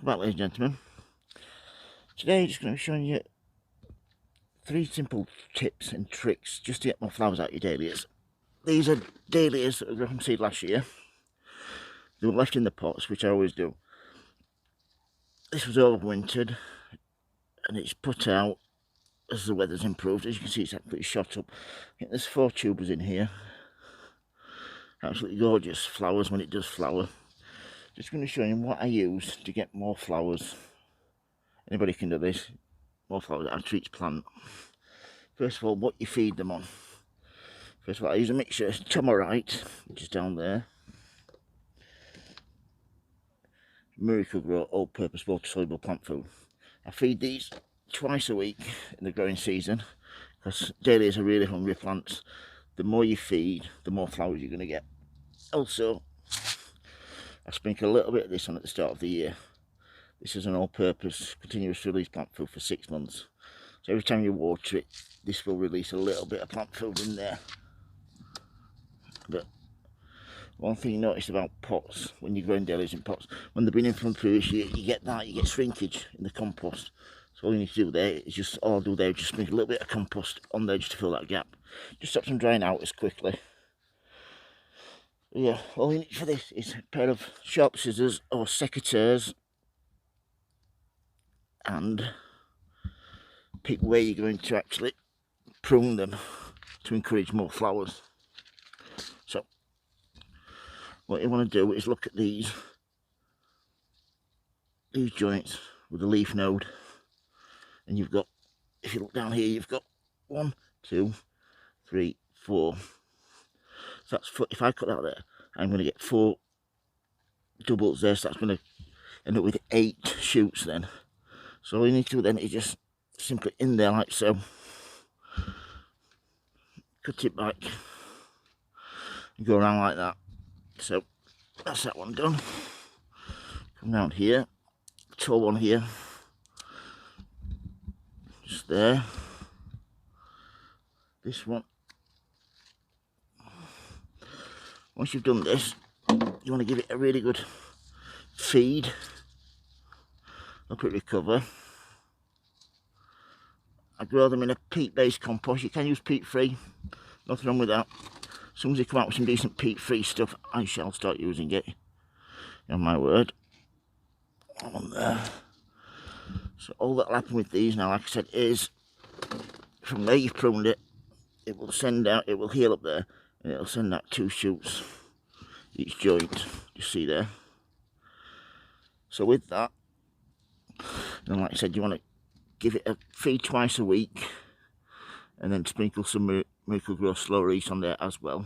Welcome back, ladies and gentlemen. Today I'm just going to be showing you 3 simple tips and tricks just to get more flowers out of your dahlias. These are dahlias that I grew from seed last year. They were left in the pots, which I always do. This was overwintered and it's put out as the weather's improved. As you can see, it's absolutely shot up. I think there's 4 tubers in here. Absolutely gorgeous flowers when it does flower. Just going to show you what I use to get more flowers. Anybody can do this. More flowers out of each plant. First of all, what you feed them on. First of all, I use a mixture of Tomorite, which is down there. Miracle Grow all-purpose water-soluble plant food. I feed these twice a week in the growing season because dahlias are really hungry plants. The more you feed, the more flowers you're going to get. Also, I sprinkle a little bit of this on at the start of the year. This is an all-purpose continuous release plant food for 6 months. So every time you water it, this will release a little bit of plant food in there. But one thing you notice about pots, when you're growing dahlias in pots, when they've been in from the previous year, you get shrinkage in the compost. So all you need to do there is just, all I'll do there is just sprinkle a little bit of compost on there just to fill that gap. Just stops them drying out as quickly. Yeah, all you need for this is a pair of sharp scissors or secateurs and pick where you're going to actually prune them to encourage more flowers. So what you want to do is look at these joints with the leaf node, and you've got, if you look down here, you've got 1, 2, 3, 4. So that's 4. If I cut that there, I'm going to get 4 doubles there, so that's going to end up with 8 shoots then. So all you need to do then is just simply in there like so, cut it back and go around like that. So that's that one done. Come down here, tall one here, just there. This one. Once you've done this, you want to give it a really good feed. Help it recover. I grow them in a peat-based compost. You can use peat-free, nothing wrong with that. As soon as they come out with some decent peat-free stuff, I shall start using it. On my word. On there. So all that'll happen with these now, like I said, is from where you've pruned it, it will send out, it will heal up there, and it'll send out 2 shoots each joint. You see there. So with that, and like I said, you want to give it a feed twice a week, and then sprinkle some Miracle Grow slow release on there as well.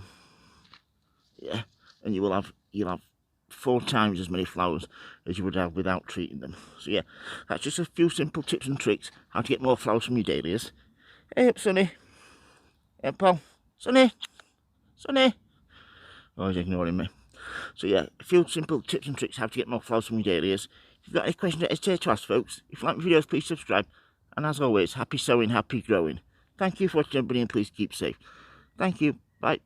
Yeah, and you'll have 4 times as many flowers as you would have without treating them. So yeah, that's just a few simple tips and tricks how to get more flowers from your dahlias. Hey up, Sonny. Hey up, Paul. Sonny. Sonny. Oh, he's ignoring me. So yeah, a few simple tips and tricks how to get more flowers from your dahlias. If you've got any questions, don't hesitate to ask, folks. If you like my videos, please subscribe. And as always, happy sowing, happy growing. Thank you for watching, everybody, and please keep safe. Thank you. Bye.